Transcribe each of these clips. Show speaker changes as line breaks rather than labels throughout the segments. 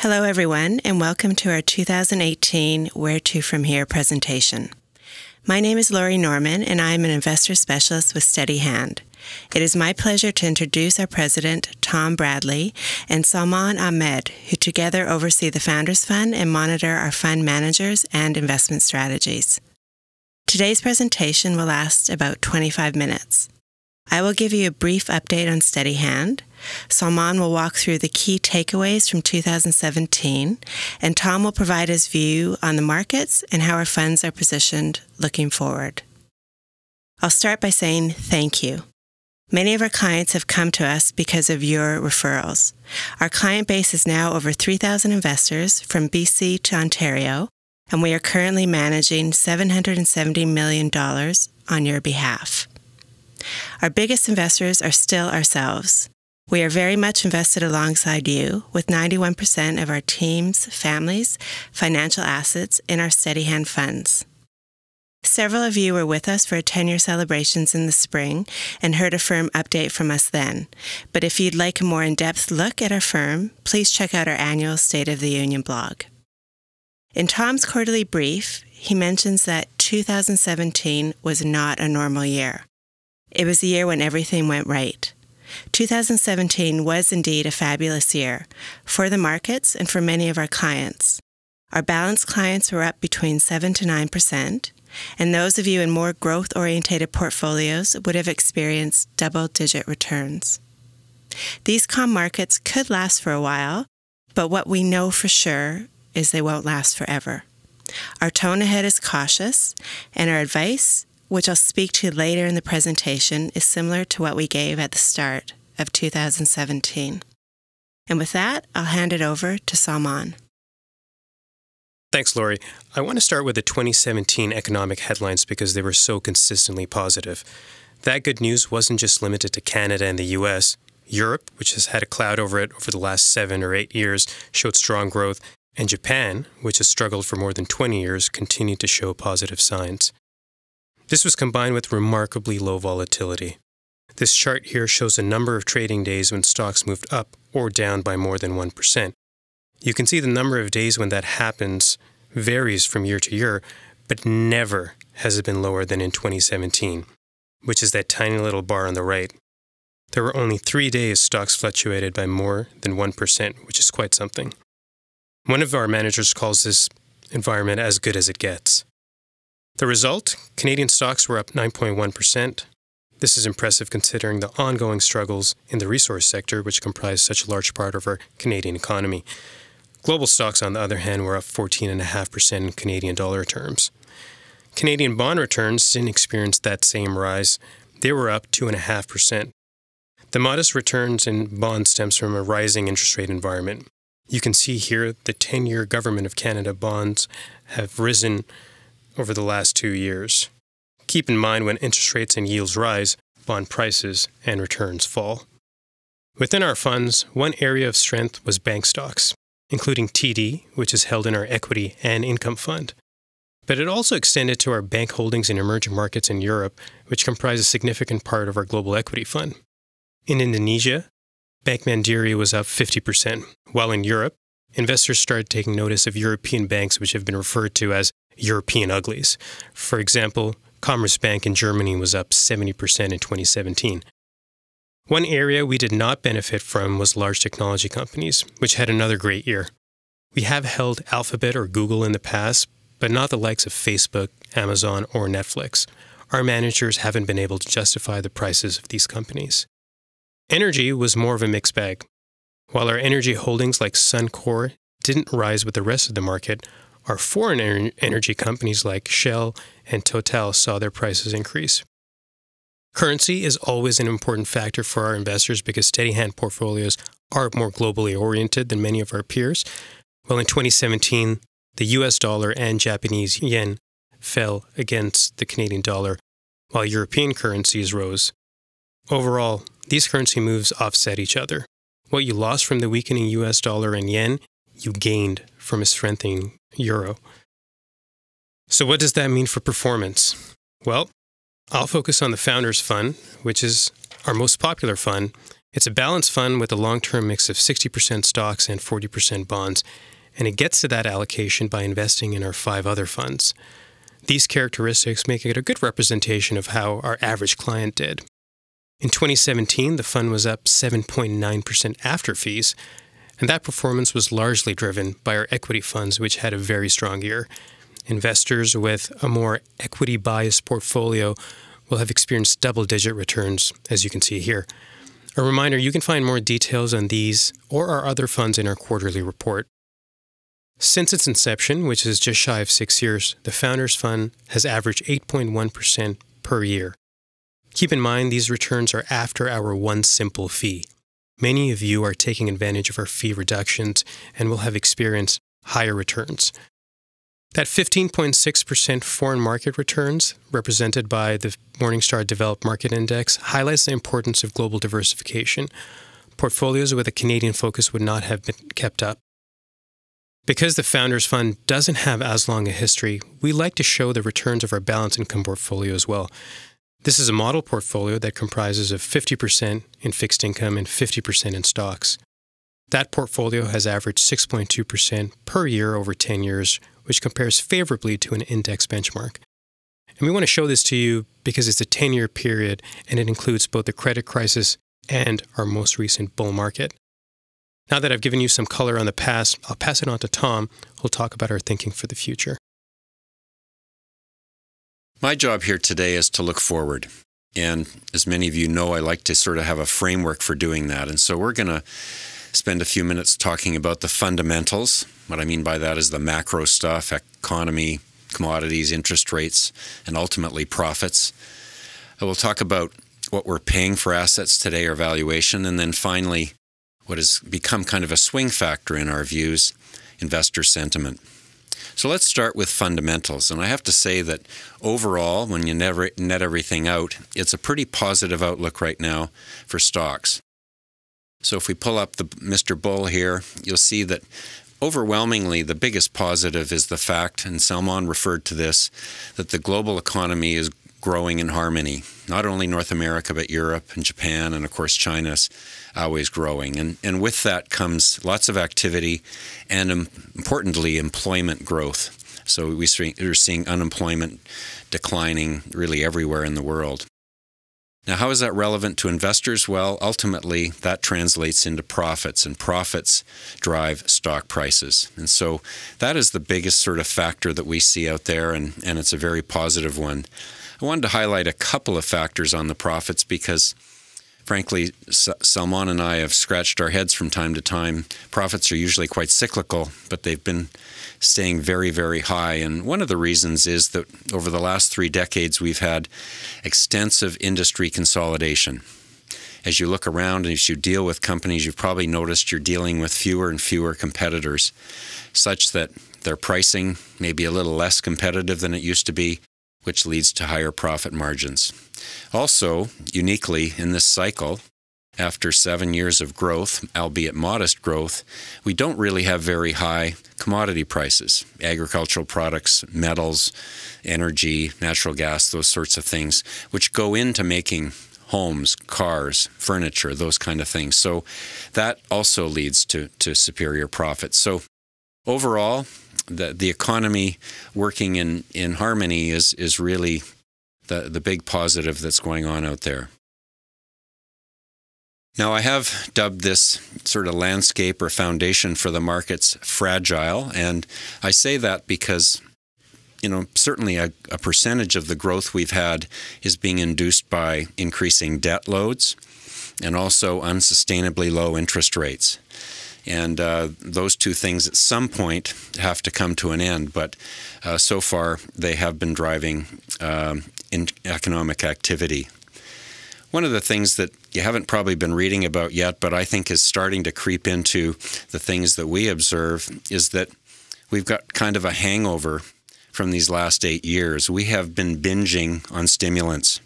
Hello everyone, and welcome to our 2018 Where to From Here presentation. My name is Lori Norman, and I am an investor specialist with Steadyhand. It is my pleasure to introduce our president, Tom Bradley, and Salman Ahmed, who together oversee the Founders Fund and monitor our fund managers and investment strategies. Today's presentation will last about 25 minutes. I will give you a brief update on Steadyhand. Salman will walk through the key takeaways from 2017, and Tom will provide his view on the markets and how our funds are positioned looking forward. I'll start by saying thank you. Many of our clients have come to us because of your referrals. Our client base is now over 3,000 investors from BC to Ontario, and we are currently managing $770 million on your behalf. Our biggest investors are still ourselves. We are very much invested alongside you, with 91% of our teams, families, financial assets in our Steadyhand funds. Several of you were with us for our 10-year celebrations in the spring and heard a firm update from us then. But if you'd like a more in-depth look at our firm, please check out our annual State of the Union blog. In Tom's quarterly brief, he mentions that 2017 was not a normal year. It was a year when everything went right. 2017 was indeed a fabulous year for the markets and for many of our clients. Our balanced clients were up between 7 to 9%, and those of you in more growth-oriented portfolios would have experienced double-digit returns. These calm markets could last for a while, but what we know for sure is they won't last forever. Our tone ahead is cautious, and our advice, which I'll speak to later in the presentation, is similar to what we gave at the start of 2017. And with that, I'll hand it over to Salman.
Thanks, Lori. I want to start with the 2017 economic headlines because they were so consistently positive. That good news wasn't just limited to Canada and the US. Europe, which has had a cloud over it over the last 7 or 8 years, showed strong growth, and Japan, which has struggled for more than 20 years, continued to show positive signs. This was combined with remarkably low volatility. This chart here shows a number of trading days when stocks moved up or down by more than 1%. You can see the number of days when that happens varies from year to year, but never has it been lower than in 2017, which is that tiny little bar on the right. There were only 3 days stocks fluctuated by more than 1%, which is quite something. One of our managers calls this environment as good as it gets. The result? Canadian stocks were up 9.1%. This is impressive considering the ongoing struggles in the resource sector, which comprise such a large part of our Canadian economy. Global stocks, on the other hand, were up 14.5% in Canadian dollar terms. Canadian bond returns didn't experience that same rise. They were up 2.5%. The modest returns in bonds stems from a rising interest rate environment. You can see here the 10-year Government of Canada bonds have risen over the last 2 years. Keep in mind when interest rates and yields rise, bond prices and returns fall. Within our funds, one area of strength was bank stocks, including TD, which is held in our equity and income fund. But it also extended to our bank holdings in emerging markets in Europe, which comprise a significant part of our global equity fund. In Indonesia, Bank Mandiri was up 50%, while in Europe, investors started taking notice of European banks which have been referred to as European uglies. For example, Commerzbank in Germany was up 70% in 2017. One area we did not benefit from was large technology companies, which had another great year. We have held Alphabet or Google in the past, but not the likes of Facebook, Amazon, or Netflix. Our managers haven't been able to justify the prices of these companies. Energy was more of a mixed bag. While our energy holdings like Suncor didn't rise with the rest of the market, our foreign energy companies like Shell and Total saw their prices increase. Currency is always an important factor for our investors because Steadyhand portfolios are more globally oriented than many of our peers. Well, in 2017, the US dollar and Japanese yen fell against the Canadian dollar, while European currencies rose. Overall, these currency moves offset each other. What you lost from the weakening US dollar and yen, you gained from a strengthening euro. So what does that mean for performance? Well, I'll focus on the Founders Fund, which is our most popular fund It's a balanced fund with a long-term mix of 60% stocks and 40% bonds, and it gets to that allocation by investing in our 5 other funds. These characteristics make it a good representation of how our average client did. In 2017, the fund was up 7.9% after fees, and that performance was largely driven by our equity funds, which had a very strong year. Investors with a more equity-biased portfolio will have experienced double-digit returns, as you can see here. A reminder, you can find more details on these or our other funds in our quarterly report. Since its inception, which is just shy of 6 years, the Founders Fund has averaged 8.1% per year. Keep in mind, these returns are after our one simple fee. Many of you are taking advantage of our fee reductions and will have experienced higher returns. That 15.6% foreign market returns, represented by the Morningstar Developed Market Index, highlights the importance of global diversification. Portfolios with a Canadian focus would not have been kept up. Because the Founders Fund doesn't have as long a history, we like to show the returns of our balanced income portfolio as well. This is a model portfolio that comprises of 50% in fixed income and 50% in stocks. That portfolio has averaged 6.2% per year over 10 years, which compares favorably to an index benchmark. And we want to show this to you because it's a 10-year period and it includes both the credit crisis and our most recent bull market. Now that I've given you some color on the past, I'll pass it on to Tom, who'll talk about our thinking for the future.
My job here today is to look forward. And as many of you know, I like to sort of have a framework for doing that. And so we're going to spend a few minutes talking about the fundamentals. What I mean by that is the macro stuff, economy, commodities, interest rates, and ultimately profits. We'll talk about what we're paying for assets today, or valuation, and then finally, what has become kind of a swing factor in our views, investor sentiment. So let's start with fundamentals. And I have to say that overall, when you net everything out, it's a pretty positive outlook right now for stocks. So if we pull up the Mr. Bull here, you'll see that overwhelmingly the biggest positive is the fact, and Salman referred to this, that the global economy is growing in harmony. Not only North America, but Europe and Japan, and of course China's always growing. And with that comes lots of activity and, importantly, employment growth. So we're seeing unemployment declining really everywhere in the world. Now, how is that relevant to investors? Well, ultimately, that translates into profits, and profits drive stock prices. And so that is the biggest sort of factor that we see out there, and it's a very positive one. I wanted to highlight a couple of factors on the profits because, frankly, Salman and I have scratched our heads from time to time. Profits are usually quite cyclical, but they've been staying very, very high. And one of the reasons is that over the last 3 decades, we've had extensive industry consolidation. As you look around and as you deal with companies, you've probably noticed you're dealing with fewer and fewer competitors, such that their pricing may be a little less competitive than it used to be, which leads to higher profit margins. Also, uniquely in this cycle, after 7 years of growth, albeit modest growth, we don't really have very high commodity prices. Agricultural products, metals, energy, natural gas, those sorts of things, which go into making homes, cars, furniture, those kind of things. So that also leads to superior profits. So overall, the economy working in harmony is really the big positive that's going on out there. Now, I have dubbed this sort of landscape or foundation for the markets fragile, and I say that because, certainly a percentage of the growth we've had is being induced by increasing debt loads and also unsustainably low interest rates. And those two things at some point have to come to an end, but so far they have been driving in economic activity. One of the things that you haven't probably been reading about yet, but I think is starting to creep into the things that we observe, is that we've got kind of a hangover from these last 8 years. We have been binging on stimulants.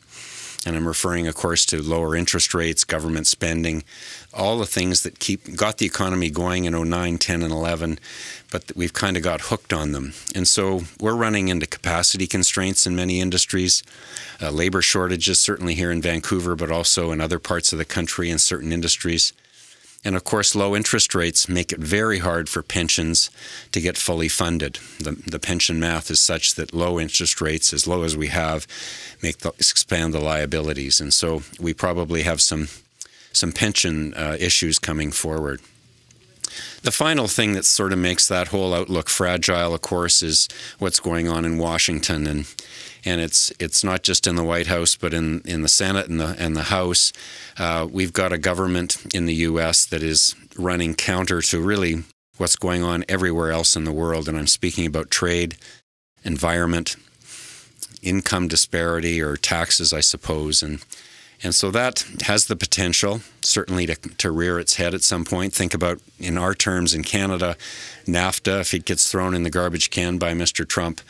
And I'm referring, of course, to lower interest rates, government spending, all the things that got the economy going in 09, 10, and 11, but we've kind of got hooked on them. And so we're running into capacity constraints in many industries, labor shortages, certainly here in Vancouver, but also in other parts of the country in certain industries. And of course, low interest rates make it very hard for pensions to get fully funded. The pension math is such that low interest rates, as low as we have, expand the liabilities. And so we probably have some pension issues coming forward. The final thing that sort of makes that whole outlook fragile, of course, is what's going on in Washington. And it's not just in the White House, but in the Senate and the House. We've got a government in the U.S. that is running counter to really what's going on everywhere else in the world. And I'm speaking about trade, environment, income disparity, or taxes, I suppose. And so that has the potential, certainly, to rear its head at some point. Think about, in our terms in Canada, NAFTA, if it gets thrown in the garbage can by Mr. Trump,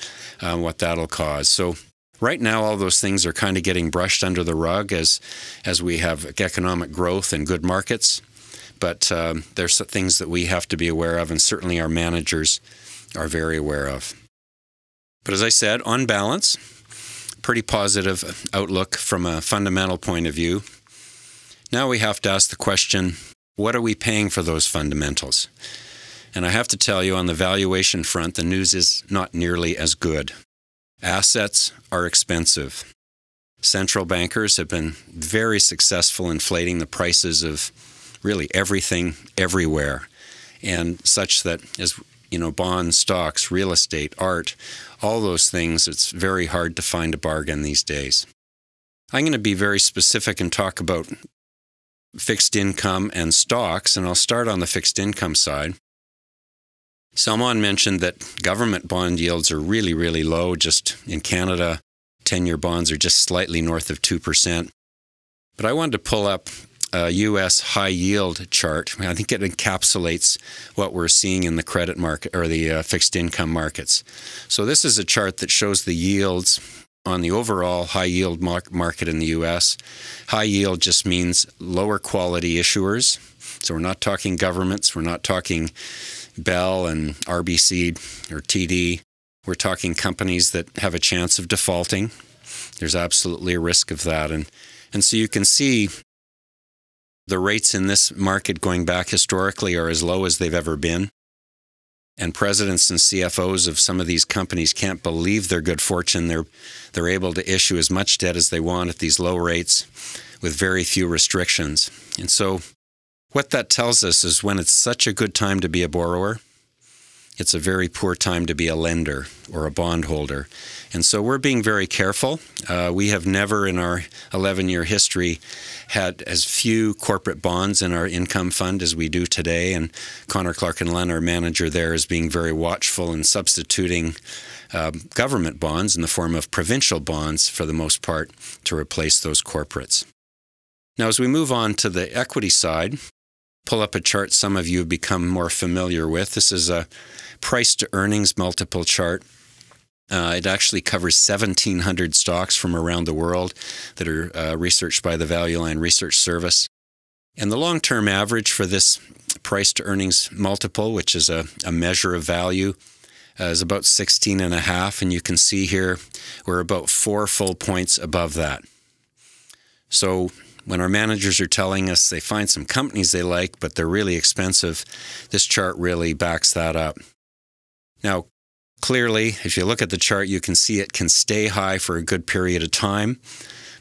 what that'll cause. So right now, all those things are kind of getting brushed under the rug as we have economic growth and good markets. But there's things that we have to be aware of, and certainly our managers are very aware of. But as I said, on balance, pretty positive outlook from a fundamental point of view. Now we have to ask the question, what are we paying for those fundamentals? And I have to tell you, on the valuation front, the news is not nearly as good. Assets are expensive. Central bankers have been very successful inflating the prices of really everything, everywhere, and such that, as bonds, stocks, real estate, art, all those things, it's very hard to find a bargain these days. I'm going to be very specific and talk about fixed income and stocks, and I'll start on the fixed income side. Salman mentioned that government bond yields are really, really low. Just in Canada, 10-year bonds are just slightly north of 2%. But I wanted to pull up a U.S. high-yield chart. I think it encapsulates what we're seeing in the credit market, or the fixed income markets. So this is a chart that shows the yields on the overall high-yield market in the U.S. High yield just means lower quality issuers. So we're not talking governments. We're not talking Bell and RBC or TD. We're talking companies that have a chance of defaulting. There's absolutely a risk of that. And so you can see the rates in this market going back historically are as low as they've ever been. And presidents and CFOs of some of these companies can't believe their good fortune. They're able to issue as much debt as they want at these low rates with very few restrictions. And so what that tells us is when it's such a good time to be a borrower, it's a very poor time to be a lender or a bondholder. And so we're being very careful. We have never in our 11-year history had as few corporate bonds in our income fund as we do today. And Connor Clark-Lunn, our manager there, is being very watchful and substituting government bonds in the form of provincial bonds for the most part to replace those corporates. Now, as we move on to the equity side, pull up a chart some of you have become more familiar with. This is a price to earnings multiple chart. It actually covers 1,700 stocks from around the world that are researched by the Valuation Research Service. And the long-term average for this price to earnings multiple, which is a measure of value, is about 16.5. And you can see here we're about 4 full points above that. So when our managers are telling us they find some companies they like, but they're really expensive, this chart really backs that up. Now, clearly, if you look at the chart, you can see it can stay high for a good period of time.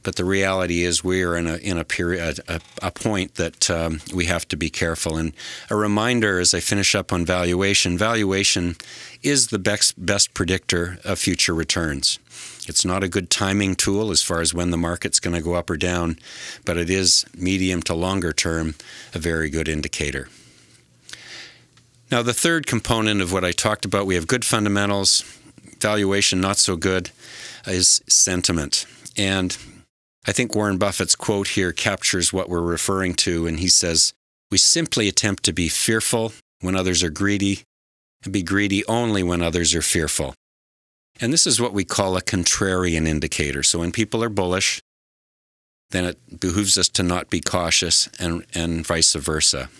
But the reality is we are in a period, a point that we have to be careful. And a reminder as I finish up on valuation, valuation is the best predictor of future returns. It's not a good timing tool as far as when the market's going to go up or down, but it is medium to longer term a very good indicator. Now, the third component of what I talked about, we have good fundamentals, valuation not so good, is sentiment. And I think Warren Buffett's quote here captures what we're referring to, and he says, "We simply attempt to be fearful when others are greedy, and be greedy only when others are fearful." And this is what we call a contrarian indicator. So when people are bullish, then it behooves us to not be cautious, and vice versa.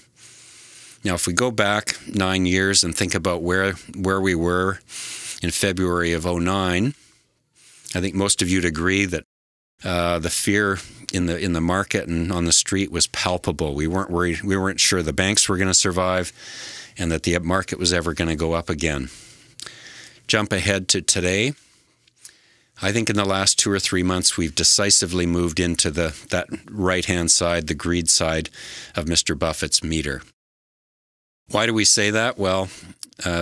Now, if we go back 9 years and think about where we were in February of 2009, I think most of you'd agree that the fear in the market and on the street was palpable. We weren't worried. We weren't sure the banks were going to survive and that the market was ever going to go up again. Jump ahead to today. I think in the last 2 or 3 months, we've decisively moved into that right-hand side, the greed side of Mr. Buffett's meter. Why do we say that? Well,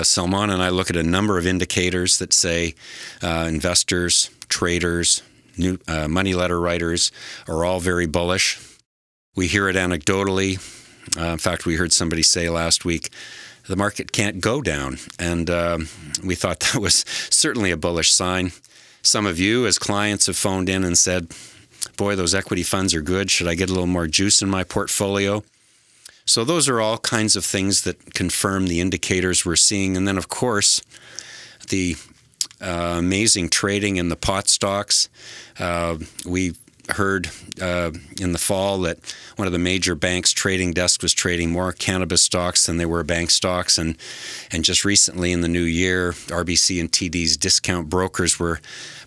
Salman and I look at a number of indicators that say investors, traders, new money letter writers are all very bullish. We hear it anecdotally. In fact, we heard somebody say last week, the market can't go down. And we thought that was certainly a bullish sign. Some of you as clients have phoned in and said, boy, those equity funds are good. Should I get a little more juice in my portfolio? So those are all kinds of things that confirm the indicators we're seeing. And then, of course, the amazing trading in the pot stocks. We heard in the fall that one of the major banks' trading desk was trading more cannabis stocks than they were bank stocks. And just recently in the new year, RBC and TD's discount brokers were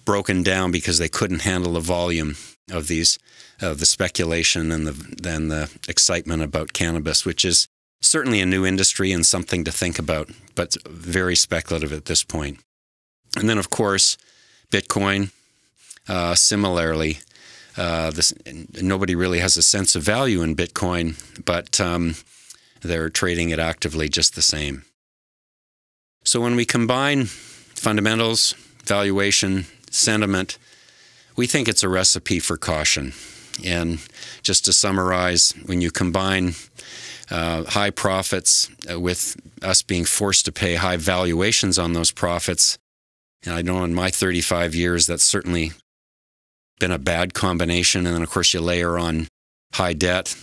broken down because they couldn't handle the volume of these the speculation and the excitement about cannabis, which is certainly a new industry and something to think about, but very speculative at this point. And then, of course, Bitcoin, similarly, nobody really has a sense of value in Bitcoin, but they're trading it actively just the same. So when we combine fundamentals, valuation, sentiment, we think it's a recipe for caution. And just to summarize, when you combine high profits with us being forced to pay high valuations on those profits, and I know in my 35 years that's certainly been a bad combination. And then, of course, you layer on high debt,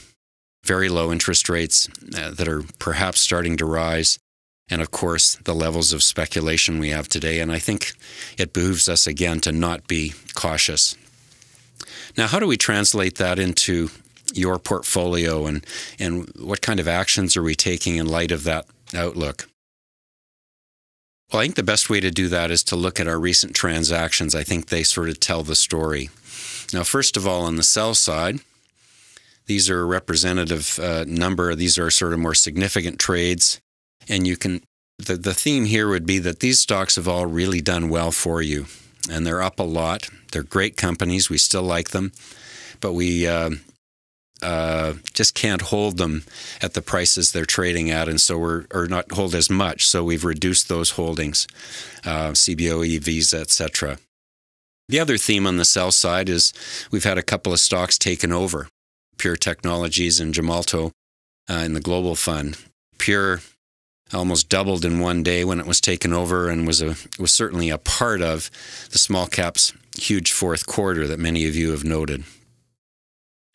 very low interest rates that are perhaps starting to rise, and, of course, the levels of speculation we have today. And I think it behooves us, again, to not be cautious. Now, how do we translate that into your portfolio, and what kind of actions are we taking in light of that outlook? Well, I think the best way to do that is to look at our recent transactions. I think they sort of tell the story. Now, first of all, on the sell side, these are a representative number. These are sort of more significant trades. And you can, the theme here would be that these stocks have all really done well for you. And they're up a lot. They're great companies. We still like them. But we just can't hold them at the prices they're trading at, and so or not hold as much. So we've reduced those holdings, CBOE, Visa, etc. The other theme on the sell side is we've had a couple of stocks taken over, Pure Technologies and Gemalto in the Global Fund. Pure almost doubled in one day when it was taken over, and was certainly a part of the small caps' huge fourth quarter that many of you have noted.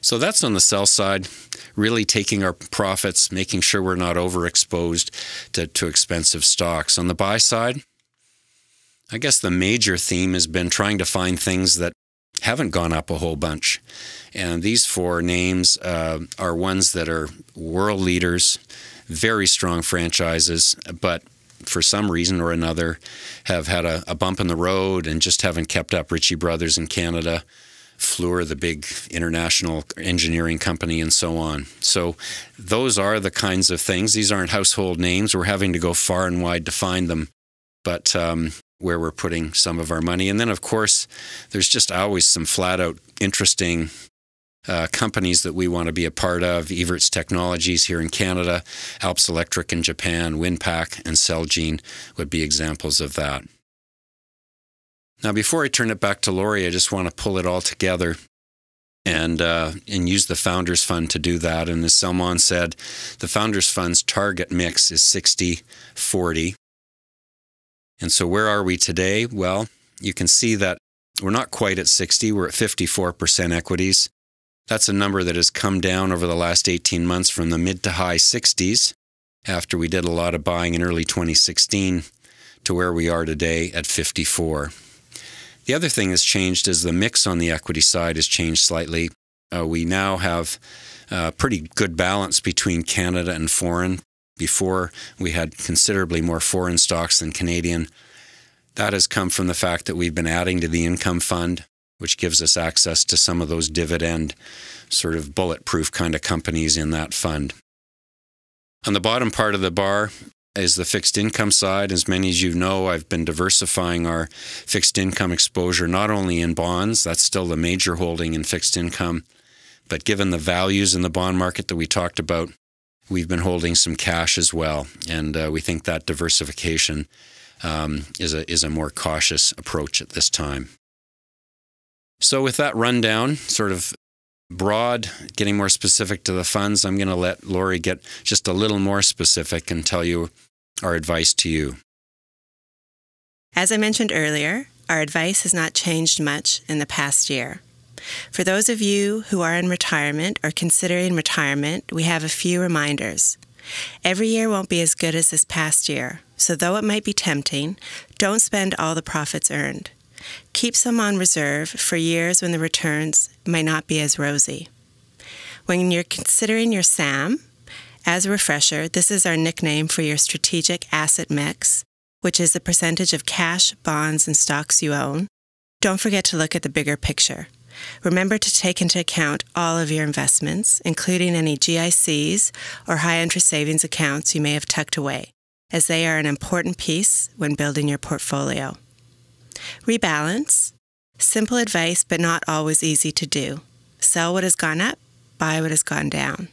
So that's on the sell side, really taking our profits, making sure we're not overexposed to expensive stocks. On the buy side, I guess the major theme has been trying to find things that haven't gone up a whole bunch. And these 4 names are ones that are world leaders, very strong franchises, but for some reason or another have had a bump in the road and just haven't kept up. Ritchie Brothers in Canada, Fluor, the big international engineering company, and so on. So those are the kinds of things. These aren't household names. We're having to go far and wide to find them, but where we're putting some of our money. And then, of course, there's just always some flat-out interesting companies that we want to be a part of. Evertz Technologies here in Canada, Alps Electric in Japan, Winpac and Celgene would be examples of that. Now, before I turn it back to Laurie, I just want to pull it all together and use the Founders Fund to do that. And as Salman said, the Founders Fund's target mix is 60-40. And so where are we today? Well, you can see that we're not quite at 60. We're at 54% equities. That's a number that has come down over the last 18 months from the mid to high 60s after we did a lot of buying in early 2016 to where we are today at 54. The other thing that's changed is the mix on the equity side has changed slightly. We now have a pretty good balance between Canada and foreign. Before, we had considerably more foreign stocks than Canadian. That has come from the fact that we've been adding to the income fund, which gives us access to some of those dividend, sort of bulletproof kind of companies in that fund. On the bottom part of the bar is the fixed income side. As many as you know, I've been diversifying our fixed income exposure, not only in bonds, that's still the major holding in fixed income, but given the values in the bond market that we talked about, we've been holding some cash as well, and we think that diversification is a more cautious approach at this time. So with that rundown, sort of broad, getting more specific to the funds, I'm going to let Lori get just a little more specific and tell you our advice to you.
As I mentioned earlier, our advice has not changed much in the past year. For those of you who are in retirement or considering retirement, we have a few reminders. Every year won't be as good as this past year, so though it might be tempting, don't spend all the profits earned. Keep some on reserve for years when the returns might not be as rosy. When you're considering your SAM, as a refresher, this is our nickname for your strategic asset mix, which is the percentage of cash, bonds, and stocks you own. Don't forget to look at the bigger picture. Remember to take into account all of your investments, including any GICs or high-interest savings accounts you may have tucked away, as they are an important piece when building your portfolio. Rebalance. Simple advice, but not always easy to do. Sell what has gone up, buy what has gone down.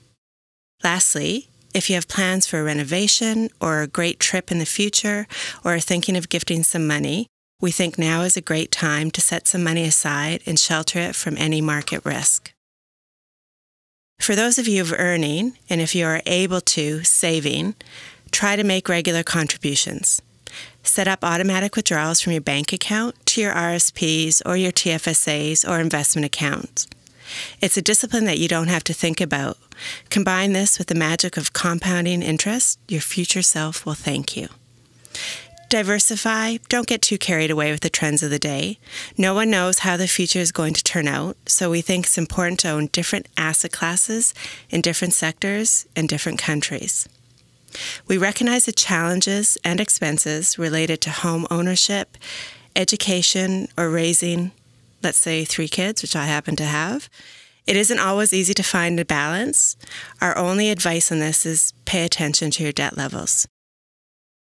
Lastly, if you have plans for a renovation or a great trip in the future, or are thinking of gifting some money, we think now is a great time to set some money aside and shelter it from any market risk. For those of you of earning, and if you are able to, saving, try to make regular contributions. Set up automatic withdrawals from your bank account to your RSPs or your TFSAs or investment accounts. It's a discipline that you don't have to think about. Combine this with the magic of compounding interest, your future self will thank you. Diversify. Don't get too carried away with the trends of the day. No one knows how the future is going to turn out, so we think it's important to own different asset classes in different sectors and different countries. We recognize the challenges and expenses related to home ownership, education, or raising, let's say, 3 kids, which I happen to have. It isn't always easy to find a balance. Our only advice on this is pay attention to your debt levels.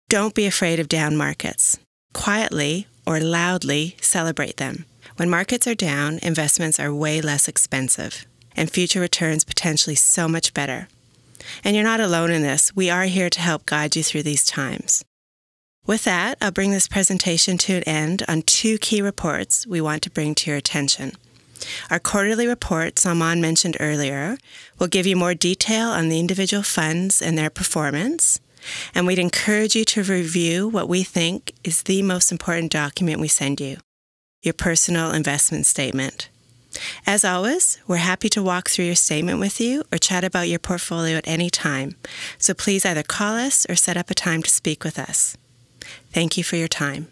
Don't be afraid of down markets. Quietly or loudly celebrate them. When markets are down, investments are way less expensive, and future returns potentially so much better. And you're not alone in this. We are here to help guide you through these times. With that, I'll bring this presentation to an end on 2 key reports we want to bring to your attention. Our quarterly report, Salman mentioned earlier, will give you more detail on the individual funds and their performance, and we'd encourage you to review what we think is the most important document we send you, your personal investment statement. As always, we're happy to walk through your statement with you or chat about your portfolio at any time, so please either call us or set up a time to speak with us. Thank you for your time.